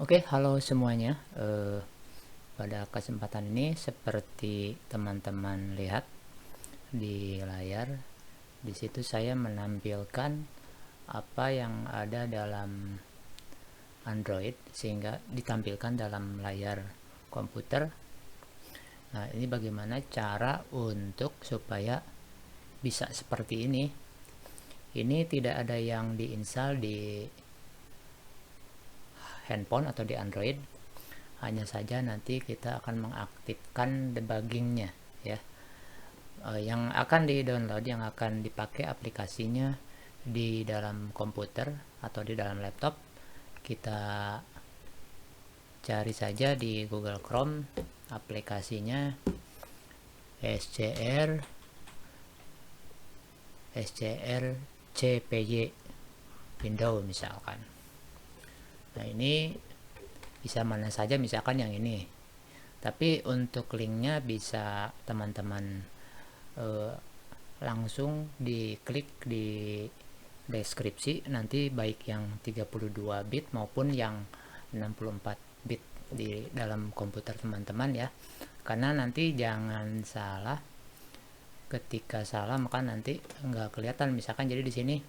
Oke, halo semuanya. Pada kesempatan ini, seperti teman-teman lihat di layar, di situ saya menampilkan apa yang ada dalam Android sehingga ditampilkan dalam layar komputer. Nah, ini bagaimana cara untuk supaya bisa seperti ini. Ini tidak ada yang diinstal di handphone atau di Android. Hanya saja nanti kita akan mengaktifkan debuggingnya ya. Yang akan di-download, yang akan dipakai aplikasinya di dalam komputer atau di dalam laptop, kita cari saja di Google Chrome aplikasinya SCR CPY Windows misalkan. Nah, ini bisa mana saja, misalkan yang ini. Tapi untuk linknya bisa teman-teman langsung diklik di deskripsi nanti, baik yang 32 bit maupun yang 64 bit di dalam komputer teman-teman ya. Karena nanti jangan salah, ketika salah maka nanti nggak kelihatan. Misalkan jadi di sini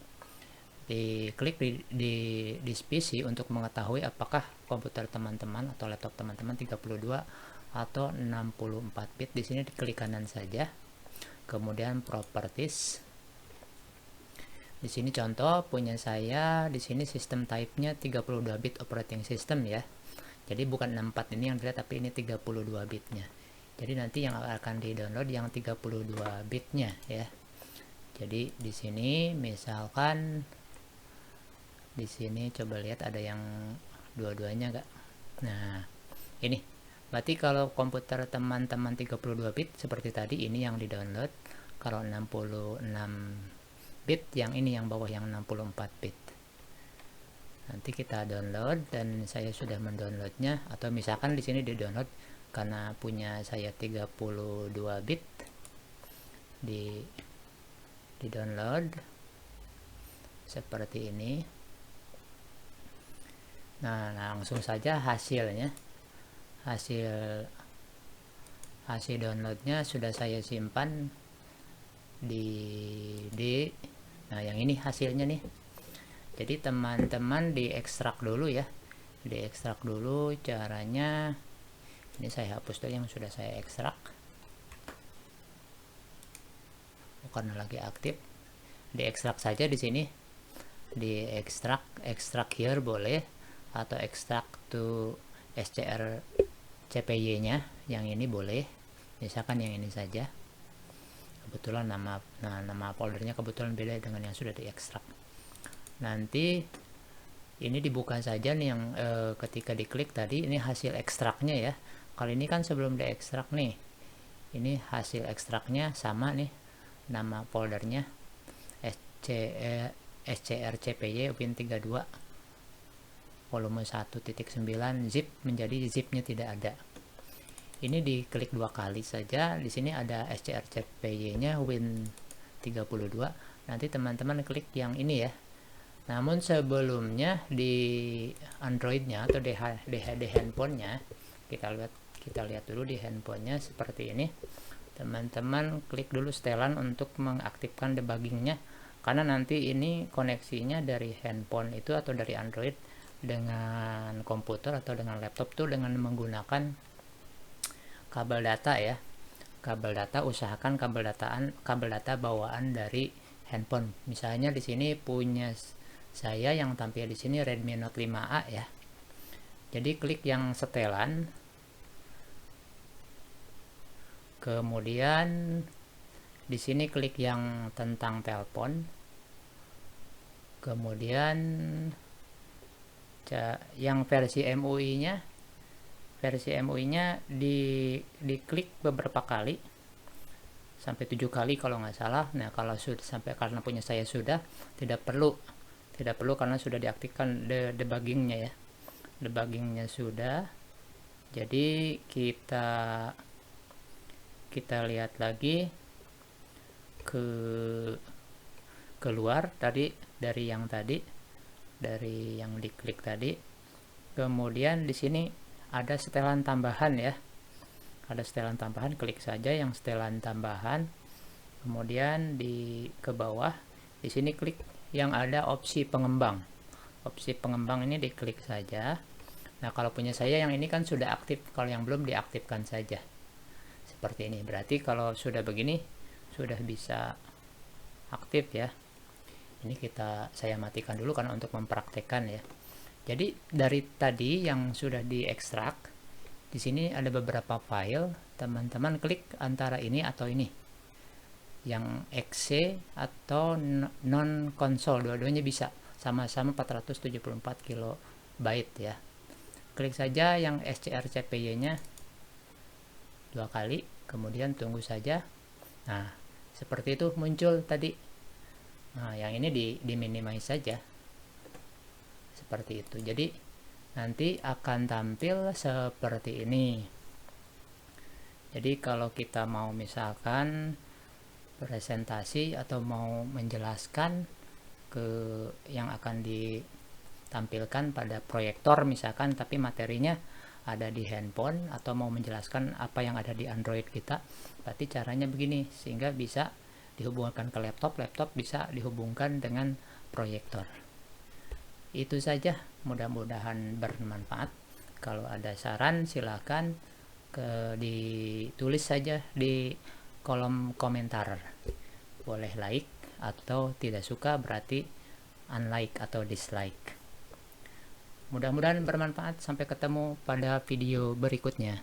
diklik di PC untuk mengetahui apakah komputer teman-teman atau laptop teman-teman 32 atau 64 bit. Di sini diklik kanan saja, kemudian properties. Di sini contoh punya saya, di sini sistem type-nya 32 bit operating system ya. Jadi bukan 64 ini yang dilihat, tapi ini 32 bitnya. Jadi nanti yang akan di-download yang 32 bitnya ya. Jadi di sini misalkan di sini coba lihat ada yang dua-duanya enggak. Nah, ini berarti kalau komputer teman-teman 32 bit seperti tadi, ini yang di-download. Kalau 66 bit yang ini, yang bawah yang 64 bit. Nanti kita download, dan saya sudah mendownloadnya. Atau misalkan di sini di-download karena punya saya 32 bit, di download seperti ini. Nah, langsung saja hasilnya, hasil downloadnya sudah saya simpan di nah yang ini hasilnya nih. Jadi teman-teman diekstrak dulu ya, diekstrak dulu. Caranya ini saya hapus dulu yang sudah saya ekstrak karena lagi aktif. Diekstrak saja di sini, ekstrak here boleh, atau ekstrak to SCR CPY nya yang ini boleh. Misalkan yang ini saja, kebetulan nama foldernya kebetulan beda dengan yang sudah diekstrak. Nanti ini dibuka saja nih yang ketika diklik tadi, ini hasil ekstraknya ya. Kali ini kan sebelum diekstrak nih, ini hasil ekstraknya sama nih, nama foldernya SCRCPY Win32 volume 1.9 zip, menjadi zipnya tidak ada. Ini diklik dua kali saja. Di sini ada SCRCPY nya Win32. Nanti teman-teman klik yang ini ya. Namun sebelumnya di Androidnya atau di handphonenya, kita lihat dulu di handphonenya seperti ini. Teman-teman klik dulu setelan untuk mengaktifkan debuggingnya, karena nanti ini koneksinya dari handphone itu atau dari Android dengan komputer atau dengan laptop tuh dengan menggunakan kabel data ya. Kabel data, usahakan kabel data bawaan dari handphone. Misalnya di sini punya saya yang tampil di sini Redmi Note 5A ya. Jadi klik yang setelan, kemudian di sini klik yang tentang telepon, kemudian yang versi MUI-nya, diklik beberapa kali, sampai 7 kali kalau nggak salah. Nah, kalau sudah sampai, karena punya saya sudah, tidak perlu karena sudah diaktifkan debuggingnya ya. Debuggingnya sudah. Jadi kita lihat lagi keluar tadi dari yang diklik tadi. Kemudian di sini ada setelan tambahan ya. Ada setelan tambahan, klik saja yang setelan tambahan. Kemudian ke bawah di sini klik yang ada opsi pengembang. Opsi pengembang ini diklik saja. Nah, kalau punya saya yang ini kan sudah aktif, kalau yang belum diaktifkan saja. Seperti ini. Berarti kalau sudah begini sudah bisa aktif ya. Ini saya matikan dulu karena untuk mempraktekkan ya. Jadi dari tadi yang sudah diekstrak, di sini ada beberapa file, teman-teman klik antara ini atau ini. Yang exe atau non console, dua-duanya bisa, sama-sama 474 KB ya. Klik saja yang strcpy-nya 2 kali, kemudian tunggu saja. Nah, seperti itu muncul tadi. Nah, yang ini di minimize saja. Seperti itu. Jadi nanti akan tampil seperti ini. Jadi kalau kita mau misalkan presentasi atau mau menjelaskan ke yang akan ditampilkan pada proyektor misalkan, tapi materinya ada di handphone, atau mau menjelaskan apa yang ada di Android kita, berarti caranya begini, sehingga bisa dihubungkan ke laptop bisa dihubungkan dengan proyektor. Itu saja, mudah-mudahan bermanfaat. Kalau ada saran silakan ditulis saja di kolom komentar. Boleh like atau tidak suka, berarti unlike atau dislike. Mudah-mudahan bermanfaat. Sampai ketemu pada video berikutnya.